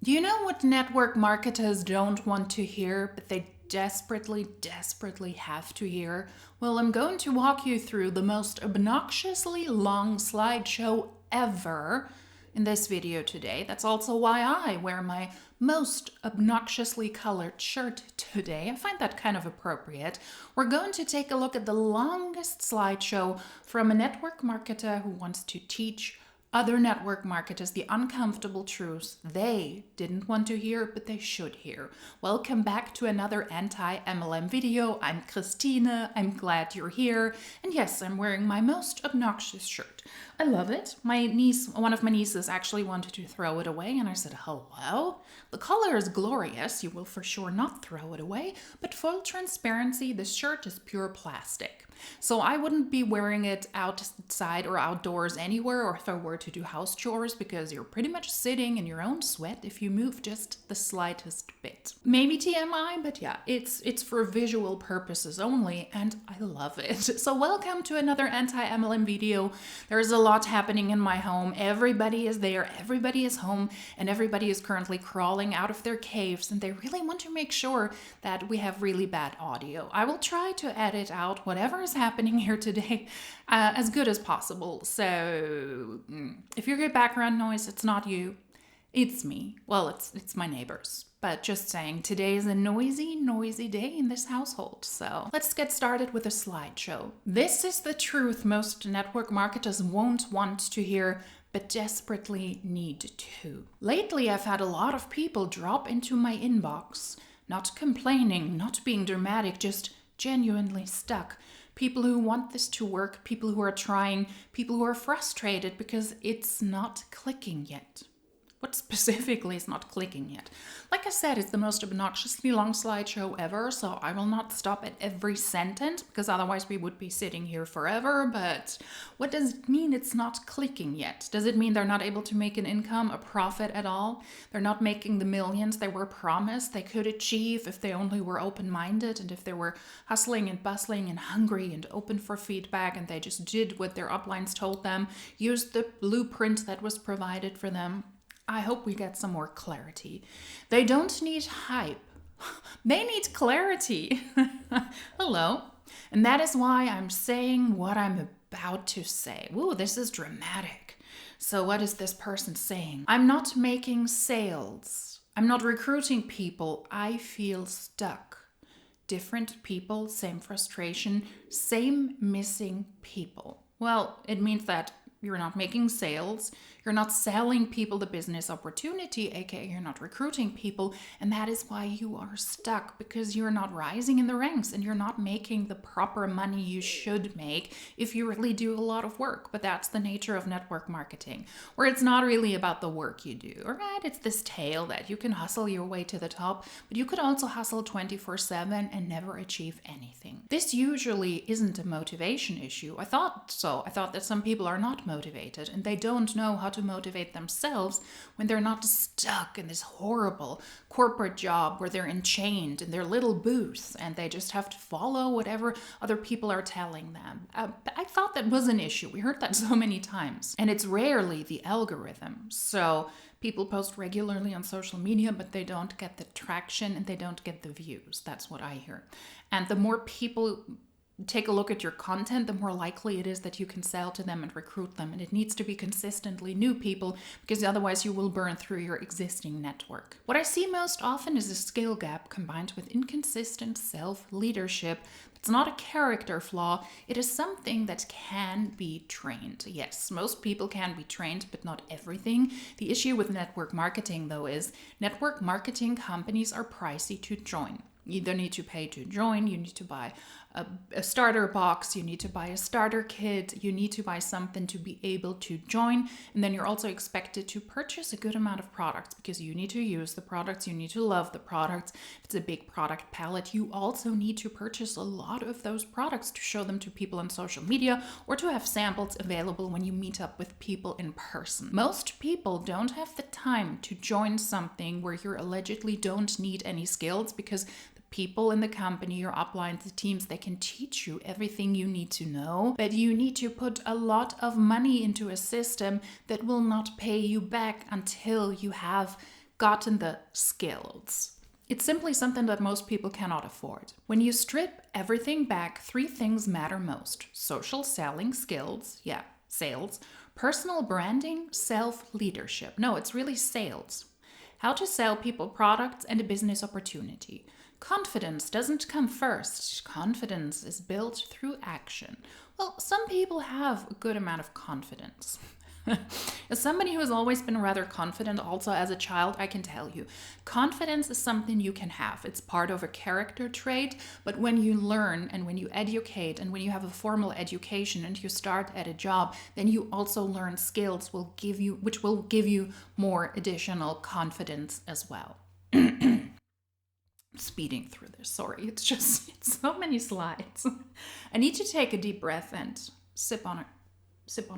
Do you know what network marketers don't want to hear, but they desperately have to hear? Well, I'm going to walk you through the most obnoxiously long slideshow ever in this video today. That's also why I wear my most obnoxiously colored shirt today. I find that kind of appropriate. We're going to take a look at the longest slideshow from a network marketer who wants to teach other network marketers the uncomfortable truths they didn't want to hear, but they should hear. Welcome back to another anti-MLM video. I'm Christine. I'm glad you're here. And yes, I'm wearing my most obnoxious shirt. I love it. One of my nieces actually wanted to throw it away, and I said, hello? The color is glorious. You will for sure not throw it away. But full transparency, this shirt is pure plastic. So I wouldn't be wearing it outside or outdoors anywhere, or if I were to do house chores, because you're pretty much sitting in your own sweat if you move just the slightest bit. Maybe TMI, but yeah, it's for visual purposes only, and I love it. So welcome to another anti-MLM video. There is a lot happening in my home. Everybody is there, everybody is home, and everybody is currently crawling out of their caves, and they really want to make sure that we have really bad audio. I will try to edit out whatever is happening here today as good as possible. So if you hear background noise, it's not you, it's me. Well, it's my neighbors. But just saying, today is a noisy day in this household. So let's get started with a slideshow. This is the truth most network marketers won't want to hear, but desperately need to. Lately, I've had a lot of people drop into my inbox, not complaining, not being dramatic, just genuinely stuck. People who want this to work, people who are trying, people who are frustrated because it's not clicking yet. What specifically is not clicking yet? Like I said, it's the most obnoxiously long slideshow ever, so I will not stop at every sentence because otherwise we would be sitting here forever. But what does it mean it's not clicking yet? Does it mean they're not able to make an income, a profit at all? They're not making the millions they were promised they could achieve if they only were open-minded and if they were hustling and bustling and hungry and open for feedback, and they just did what their uplines told them, used the blueprint that was provided for them. I hope we get some more clarity. They don't need hype. They need clarity. Hello. And that is why I'm saying what I'm about to say. Ooh, this is dramatic. So what is this person saying? I'm not making sales. I'm not recruiting people. I feel stuck. Different people, same frustration, same missing people. Well, it means that you're not making sales, you're not selling people the business opportunity, aka you're not recruiting people, and that is why you are stuck, because you're not rising in the ranks and you're not making the proper money you should make if you really do a lot of work. But that's the nature of network marketing, where it's not really about the work you do, all right? It's this tale that you can hustle your way to the top, but you could also hustle 24/7 and never achieve anything. This usually isn't a motivation issue. I thought so. I thought that some people are not motivated and they don't know how to motivate themselves when they're not stuck in this horrible corporate job where they're enchained in their little booth and they just have to follow whatever other people are telling them. I thought that was an issue. We heard that so many times, and it's rarely the algorithm. So people post regularly on social media, but they don't get the traction and they don't get the views. That's what I hear. And the more people take a look at your content, the more likely it is that you can sell to them and recruit them. And it needs to be consistently new people, because otherwise you will burn through your existing network. What I see most often is a skill gap combined with inconsistent self-leadership. It's not a character flaw. It is something that can be trained. Yes, most people can be trained, but not everything. The issue with network marketing, though, is network marketing companies are pricey to join. You either need to pay to join, you need to buy a starter box, you need to buy a starter kit, you need to buy something to be able to join, and then you're also expected to purchase a good amount of products because you need to use the products, you need to love the products. If it's a big product palette, you also need to purchase a lot of those products to show them to people on social media or to have samples available when you meet up with people in person. Most people don't have the time to join something where you allegedly don't need any skills, because people in the company, your uplines, the teams, they can teach you everything you need to know, but you need to put a lot of money into a system that will not pay you back until you have gotten the skills. It's simply something that most people cannot afford. When you strip everything back, 3 things matter most: social selling skills, sales, personal branding, self-leadership. No, it's really sales. How to sell people products and a business opportunity. Confidence doesn't come first. Confidence is built through action. Well, some people have a good amount of confidence. As somebody who has always been rather confident also as a child, I can tell you, confidence is something you can have. It's part of a character trait, but when you learn and when you educate and when you have a formal education and you start at a job, then you also learn skills which will give you more additional confidence as well. Speeding through this, sorry, it's so many slides. I need to take a deep breath and sip on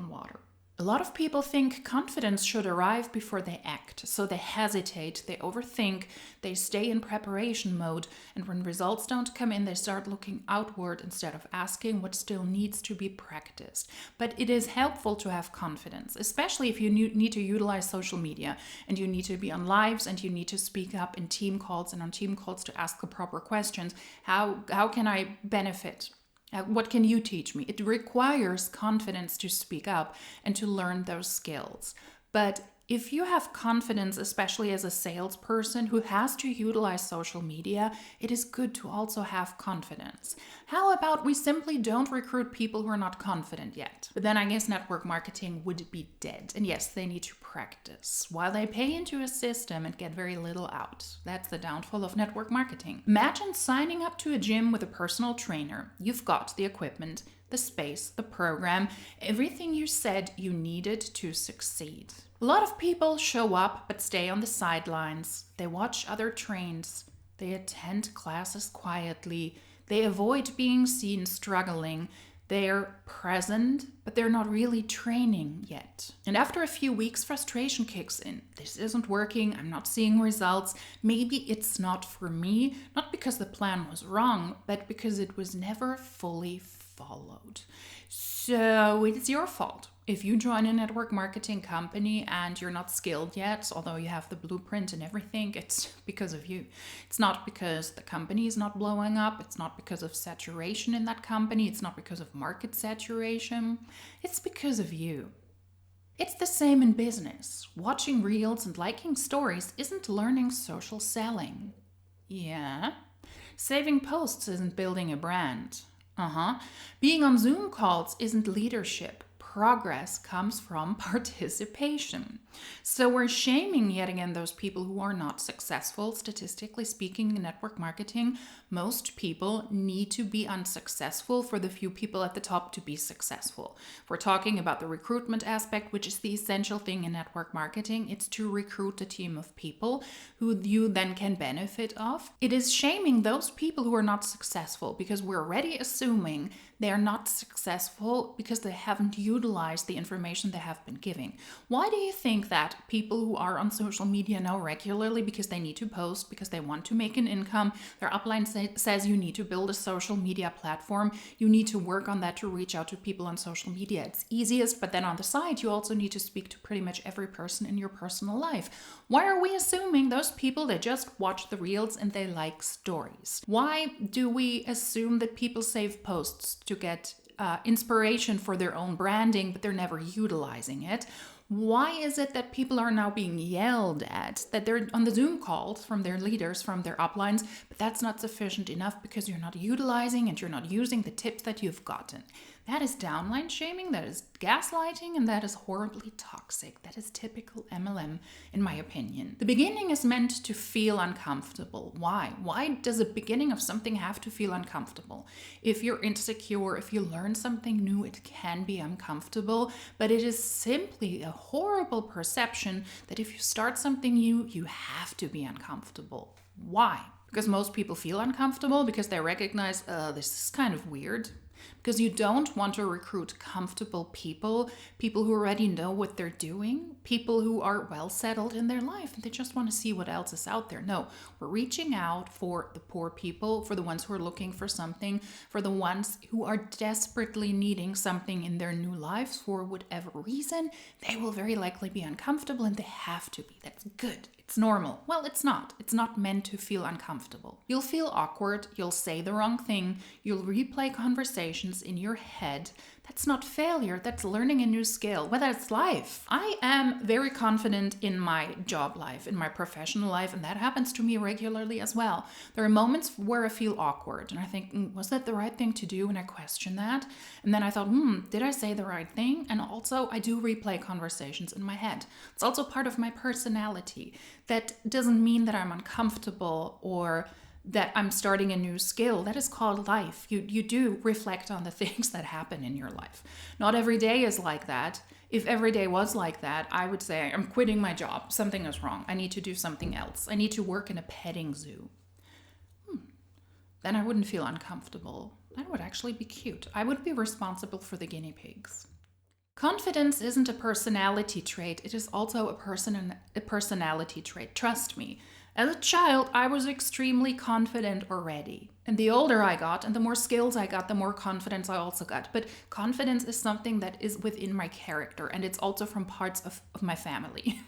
water. A lot of people think confidence should arrive before they act, so they hesitate, they overthink, they stay in preparation mode, and when results don't come in, they start looking outward instead of asking what still needs to be practiced. But it is helpful to have confidence, especially if you need to utilize social media and you need to be on lives and you need to speak up in team calls and on team calls to ask the proper questions. How can I benefit? What can you teach me? It requires confidence to speak up and to learn those skills. But if you have confidence, especially as a salesperson who has to utilize social media, it is good to also have confidence. How about we simply don't recruit people who are not confident yet? But then I guess network marketing would be dead. And yes, they need to practice while they pay into a system and get very little out. That's the downfall of network marketing. Imagine signing up to a gym with a personal trainer. You've got the equipment, the space, the program, everything you said you needed to succeed. A lot of people show up but stay on the sidelines. They watch other trains. They attend classes quietly. They avoid being seen struggling. They're present, but they're not really training yet. And after a few weeks, frustration kicks in. This isn't working. I'm not seeing results. Maybe it's not for me. Not because the plan was wrong, but because it was never fully followed. So it's your fault. If you join a network marketing company and you're not skilled yet, although you have the blueprint and everything, it's because of you. It's not because the company is not blowing up. It's not because of saturation in that company. It's not because of market saturation. It's because of you. It's the same in business. Watching reels and liking stories isn't learning social selling. Yeah. Saving posts isn't building a brand. Being on Zoom calls isn't leadership. Progress comes from participation. So we're shaming yet again those people who are not successful. Statistically speaking, in network marketing, most people need to be unsuccessful for the few people at the top to be successful. If we're talking about the recruitment aspect, which is the essential thing in network marketing, it's to recruit a team of people who you then can benefit of. It is shaming those people who are not successful because we're already assuming they are not successful because they haven't utilized the information they have been giving. Why do you think that people who are on social media now regularly because they need to post, because they want to make an income, their upline says you need to build a social media platform, you need to work on that to reach out to people on social media. It's easiest, but then on the side, you also need to speak to pretty much every person in your personal life. Why are we assuming those people, they just watch the reels and they like stories? Why do we assume that people save posts to get inspiration for their own branding, but they're never utilizing it? Why is it that people are now being yelled at, that they're on the Zoom calls from their leaders, from their uplines, but that's not sufficient enough because you're not utilizing and you're not using the tips that you've gotten? That is downline shaming, that is gaslighting, and that is horribly toxic. That is typical MLM, in my opinion. The beginning is meant to feel uncomfortable. Why? Why does the beginning of something have to feel uncomfortable? If you're insecure, if you learn something new, it can be uncomfortable, but it is simply a horrible perception that if you start something new, you have to be uncomfortable. Why? Because most people feel uncomfortable because they recognize, this is kind of weird. because you don't want to recruit comfortable people, people who already know what they're doing, people who are well settled in their life and they just want to see what else is out there. No, we're reaching out for the poor people, for the ones who are looking for something, for the ones who are desperately needing something in their new lives for whatever reason. They will very likely be uncomfortable and they have to be. That's good. It's normal. Well, it's not. It's not meant to feel uncomfortable. You'll feel awkward. You'll say the wrong thing. You'll replay conversations in your head. That's not failure. That's learning a new skill. Well, that's life. I am very confident in my job life, in my professional life, and that happens to me regularly as well. There are moments where I feel awkward and I think, was that the right thing to do? And I question that. And then I thought, did I say the right thing? And also, I do replay conversations in my head. It's also part of my personality. That doesn't mean that I'm uncomfortable or that I'm starting a new skill. That is called life. You do reflect on the things that happen in your life. Not every day is like that. If every day was like that, I would say I'm quitting my job. Something is wrong. I need to do something else. I need to work in a petting zoo. Then I wouldn't feel uncomfortable. That would actually be cute. I would be responsible for the guinea pigs. Confidence isn't a personality trait. It is also a personality trait. Trust me. As a child, I was extremely confident already. And the older I got and the more skills I got, the more confidence I also got. But confidence is something that is within my character and it's also from parts of my family.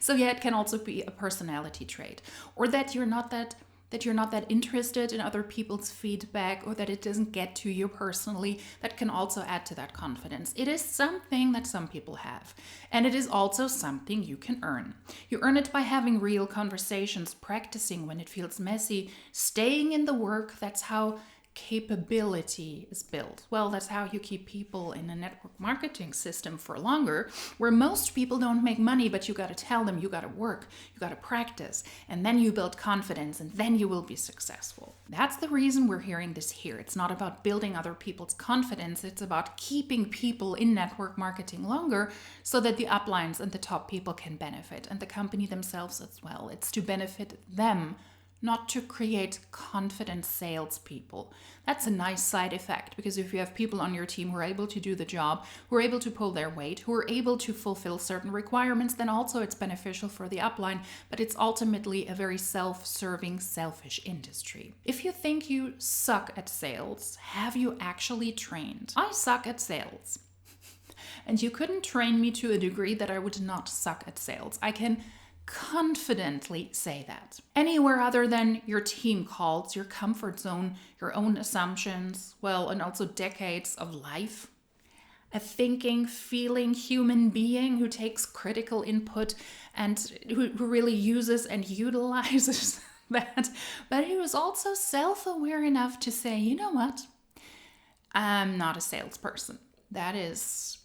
So yeah, it can also be a personality trait. Or that you're not that interested in other people's feedback or that it doesn't get to you personally. That can also add to that confidence. It is something that some people have. And it is also something you can earn. You earn it by having real conversations, practicing when it feels messy, staying in the work. That's how capability is built. Well, that's how you keep people in a network marketing system for longer, where most people don't make money, but you got to tell them you got to work, you got to practice, and then you build confidence, and then you will be successful. That's the reason we're hearing this here. It's not about building other people's confidence. It's about keeping people in network marketing longer so that the uplines and the top people can benefit, and the company themselves as well. It's to benefit them, not to create confident salespeople. That's a nice side effect, because if you have people on your team who are able to do the job, who are able to pull their weight, who are able to fulfill certain requirements, then also it's beneficial for the upline, but it's ultimately a very self-serving, selfish industry. If you think you suck at sales, have you actually trained? I suck at sales. And you couldn't train me to a degree that I would not suck at sales. I can confidently say that. Anywhere other than your team calls, your comfort zone, your own assumptions, well, and also decades of life. A thinking, feeling human being who takes critical input and who really uses and utilizes that, but who is also self-aware enough to say, you know what? I'm not a salesperson. That is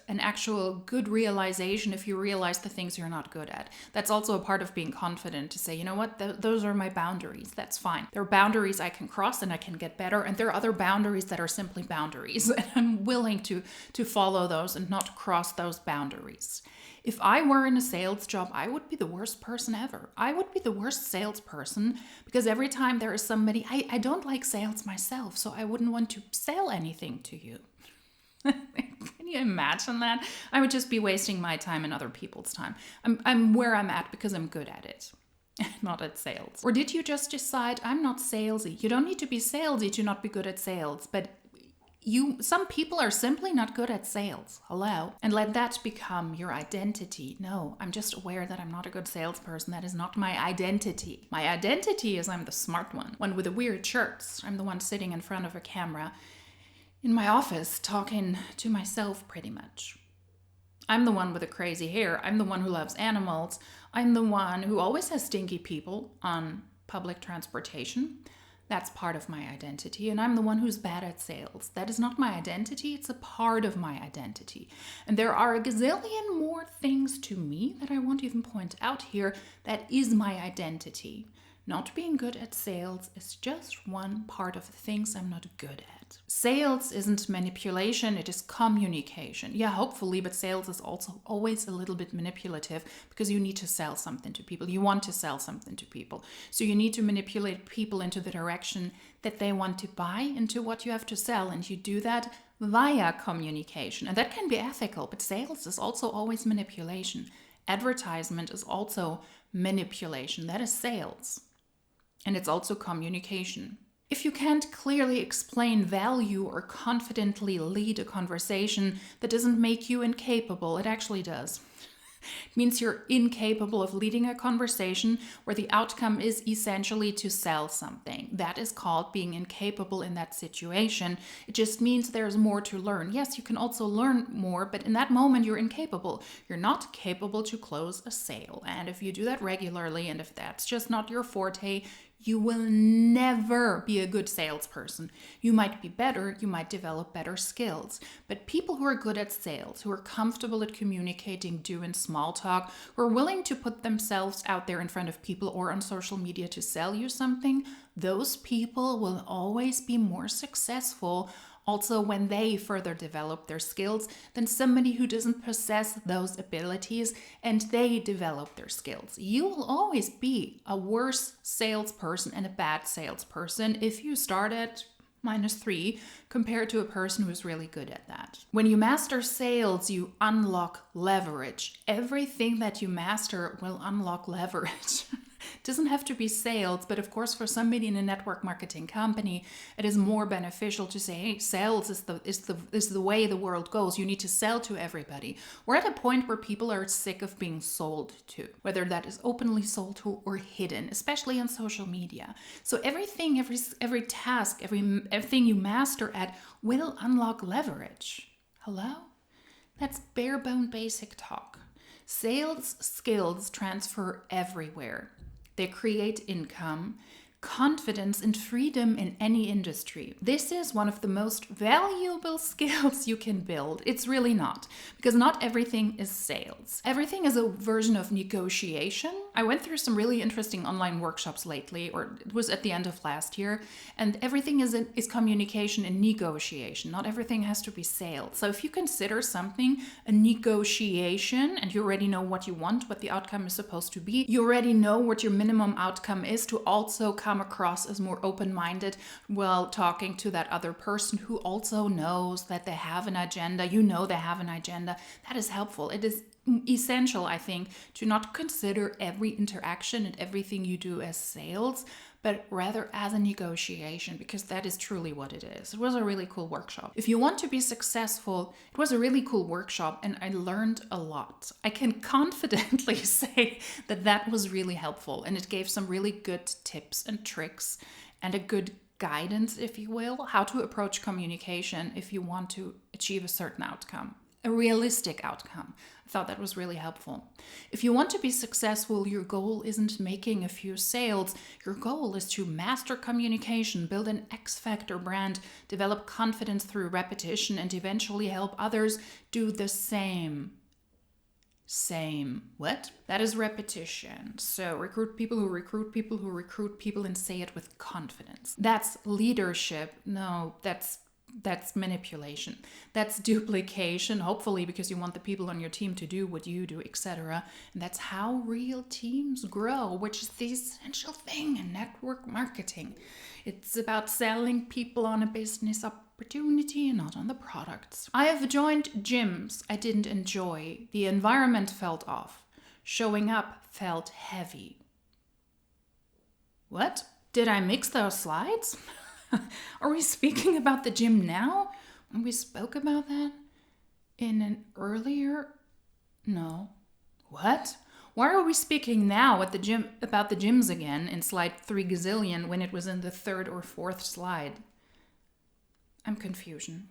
an actual good realization if you realize the things you're not good at. That's also a part of being confident, to say, you know what, those are my boundaries. That's fine. There are boundaries I can cross and I can get better. And there are other boundaries that are simply boundaries. And I'm willing to follow those and not cross those boundaries. If I were in a sales job, I would be the worst person ever. I would be the worst salesperson, because every time there is somebody, I don't like sales myself, so I wouldn't want to sell anything to you. Can you imagine that? I would just be wasting my time and other people's time. I'm where I'm at because I'm good at it, not at sales. Or did you just decide I'm not salesy? You don't need to be salesy to not be good at sales, but some people are simply not good at sales. Hello. And let that become your identity. No, I'm just aware that I'm not a good salesperson. That is not my identity. My identity is I'm the smart one with the weird shirts. I'm the one sitting in front of a camera in my office talking to myself pretty much. I'm the one with the crazy hair. I'm the one who loves animals. I'm the one who always has stinky people on public transportation. That's part of my identity. And I'm the one who's bad at sales. That is not my identity. It's a part of my identity. And there are a gazillion more things to me that I won't even point out here that is my identity. Not being good at sales is just one part of the things I'm not good at. that. Sales isn't manipulation, it is communication. Yeah, hopefully, but sales is also always a little bit manipulative because you need to sell something to people. You want to sell something to people. So you need to manipulate people into the direction that they want to buy into what you have to sell. And you do that via communication. And that can be ethical, but sales is also always manipulation. Advertisement is also manipulation. That is sales. And it's also communication. If you can't clearly explain value or confidently lead a conversation, that doesn't make you incapable. It actually does. It means you're incapable of leading a conversation where the outcome is essentially to sell something. That is called being incapable in that situation. It just means there's more to learn. Yes, you can also learn more, but in that moment you're incapable. You're not capable to close a sale. And if you do that regularly, and if that's just not your forte, you will never be a good salesperson. You might be better, you might develop better skills. But people who are good at sales, who are comfortable at communicating, doing small talk, who are willing to put themselves out there in front of people or on social media to sell you something, those people will always be more successful also when they further develop their skills than somebody who doesn't possess those abilities and they develop their skills. You will always be a worse salesperson and a bad salesperson if you start at -3 compared to a person who's really good at that. When you master sales, you unlock leverage. Everything that you master will unlock leverage. It doesn't have to be sales, but of course for somebody in a network marketing company, it is more beneficial to say, hey, sales is the way the world goes. You need to sell to everybody. We're at a point where people are sick of being sold to, whether that is openly sold to or hidden, especially on social media. So everything, every task, everything you master at will unlock leverage. Hello? That's bare bone basic talk. Sales skills transfer everywhere. They create income, confidence, and freedom in any industry. This is one of the most valuable skills you can build. It's really not, because not everything is sales. Everything is a version of negotiation. I went through some really interesting online workshops lately, or it was at the end of last year, and everything is communication and negotiation. Not everything has to be sales. So if you consider something a negotiation and you already know what you want, what the outcome is supposed to be, you already know what your minimum outcome is to also come across as more open-minded while talking to that other person who also knows that they have an agenda. You know they have an agenda. That is helpful. It is essential, I think, to not consider every interaction and everything you do as sales, but rather as a negotiation, because that is truly what it is. It was a really cool workshop. If you want to be successful, it was a really cool workshop and I learned a lot. I can confidently say that that was really helpful and it gave some really good tips and tricks and a good guidance, if you will, how to approach communication if you want to achieve a certain outcome. A realistic outcome. I thought that was really helpful. If you want to be successful, your goal isn't making a few sales. Your goal is to master communication, build an X Factor brand, develop confidence through repetition, and eventually help others do the same. What? That is repetition. So recruit people who recruit people who recruit people and say it with confidence. That's leadership. No, that's manipulation. That's duplication, hopefully because you want the people on your team to do what you do, etc. And that's how real teams grow, which is the essential thing in network marketing. It's about selling people on a business opportunity and not on the products. I have joined gyms I didn't enjoy. The environment felt off. Showing up felt heavy. What? Did I mix those slides? Are we speaking about the gym now? We spoke about that in an earlier... No. What? Why are we speaking now at the gym about the gyms again in slide 3 gazillion when it was in the 3rd or 4th slide? I'm confusion.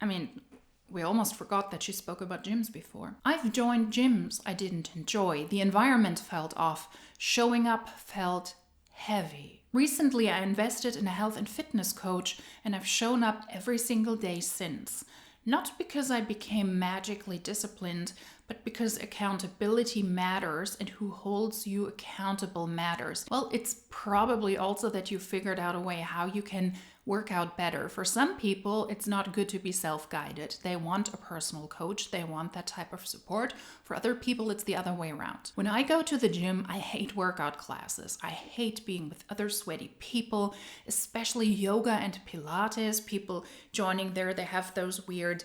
I mean, we almost forgot that she spoke about gyms before. I've joined gyms I didn't enjoy. The environment felt off. Showing up felt heavy. Recently, I invested in a health and fitness coach, and I've shown up every single day since. Not because I became magically disciplined, but because accountability matters and who holds you accountable matters. Well, it's probably also that you figured out a way how you can work out better. For some people, it's not good to be self-guided. They want a personal coach. They want that type of support. For other people, it's the other way around. When I go to the gym, I hate workout classes. I hate being with other sweaty people, especially yoga and Pilates. People joining there, they have those weird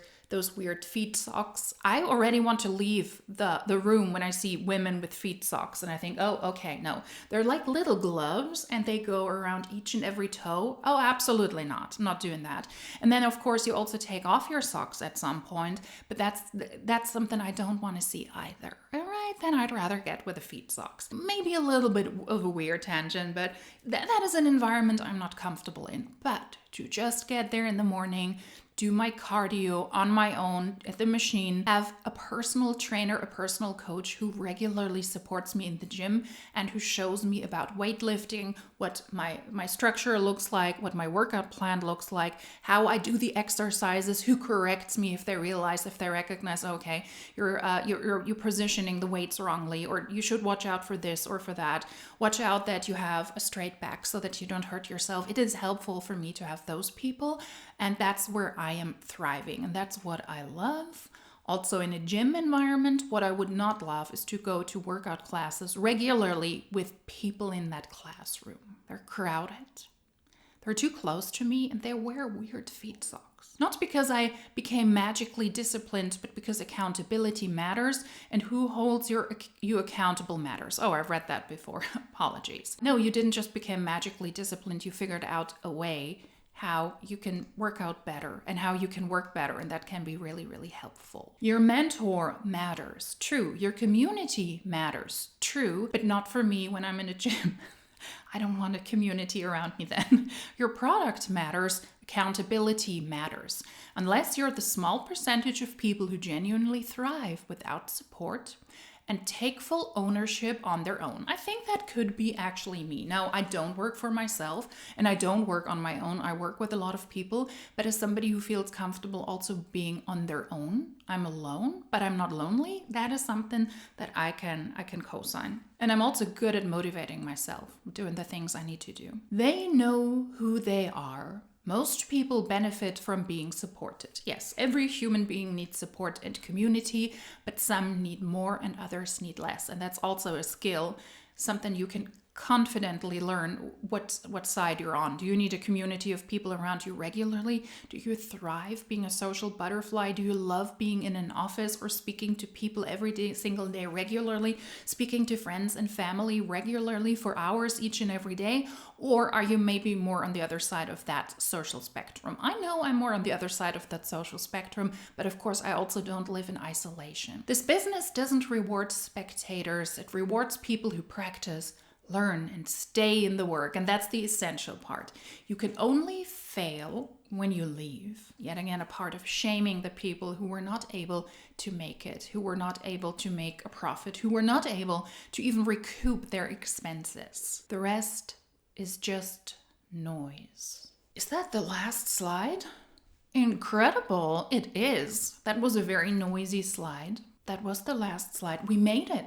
feet socks. I already want to leave the room when I see women with feet socks, and I think, oh, okay, no. They're like little gloves and they go around each and every toe. Oh, absolutely not. I'm not doing that. And then of course you also take off your socks at some point, but that's something I don't want to see either. All right, then I'd rather get with the feet socks. Maybe a little bit of a weird tangent, but that is an environment I'm not comfortable in. But to just get there in the morning, do my cardio on my own at the machine, have a personal trainer, a personal coach who regularly supports me in the gym and who shows me about weightlifting, what my structure looks like, what my workout plan looks like, how I do the exercises, who corrects me if they recognize, okay, you're positioning the weights wrongly, or you should watch out for this or for that. Watch out that you have a straight back so that you don't hurt yourself. It is helpful for me to have those people, and that's where I am thriving, and that's what I love. Also, in a gym environment, what I would not love is to go to workout classes regularly with people in that classroom. They're crowded, they're too close to me, and they wear weird feet socks. Not because I became magically disciplined, but because accountability matters, and who holds you accountable matters. Oh, I've read that before. Apologies. No, you didn't just become magically disciplined. You figured out a way how you can work out better and how you can work better, and that can be really, really helpful. Your mentor matters, true. Your community matters, true, but not for me when I'm in a gym. I don't want a community around me then. Your product matters, accountability matters. Unless you're the small percentage of people who genuinely thrive without support and take full ownership on their own. I think that could be actually me. Now, I don't work for myself and I don't work on my own. I work with a lot of people, but as somebody who feels comfortable also being on their own, I'm alone, but I'm not lonely. That is something that I can co-sign. And I'm also good at motivating myself, doing the things I need to do. They know who they are. Most people benefit from being supported. Yes, every human being needs support and community, but some need more and others need less. And that's also a skill, something you can confidently learn what side you're on. Do you need a community of people around you regularly? Do you thrive being a social butterfly? Do you love being in an office or speaking to people every single day regularly, speaking to friends and family regularly for hours each and every day? Or are you maybe more on the other side of that social spectrum? I know I'm more on the other side of that social spectrum, but of course I also don't live in isolation. This business doesn't reward spectators, it rewards people who practice, learn, and stay in the work. And that's the essential part. You can only fail when you leave. Yet again, a part of shaming the people who were not able to make it, who were not able to make a profit, who were not able to even recoup their expenses. The rest is just noise. Is that the last slide? Incredible. It is. That was a very noisy slide. That was the last slide. We made it.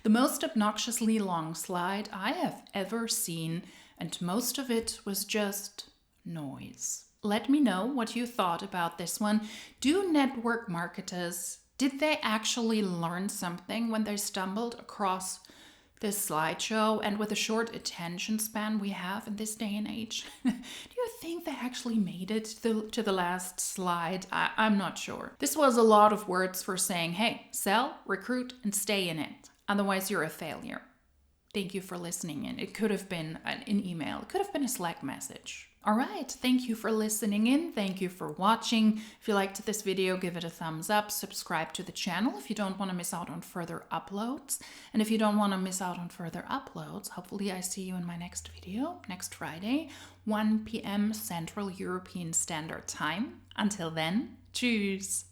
The most obnoxiously long slide I have ever seen, and most of it was just noise. Let me know what you thought about this one. Do network marketers, did they actually learn something when they stumbled across this slideshow, and with a short attention span we have in this day and age? Do you think they actually made it to the last slide? I'm not sure. This was a lot of words for saying, hey, sell, recruit, and stay in it. Otherwise, you're a failure. Thank you for listening in. It could have been an email. It could have been a Slack message. All right, thank you for listening in. Thank you for watching. If you liked this video, give it a thumbs up. Subscribe to the channel if you don't want to miss out on further uploads. And if you don't want to miss out on further uploads, hopefully I see you in my next video, next Friday, 1 p.m. Central European Standard Time. Until then, tschüss.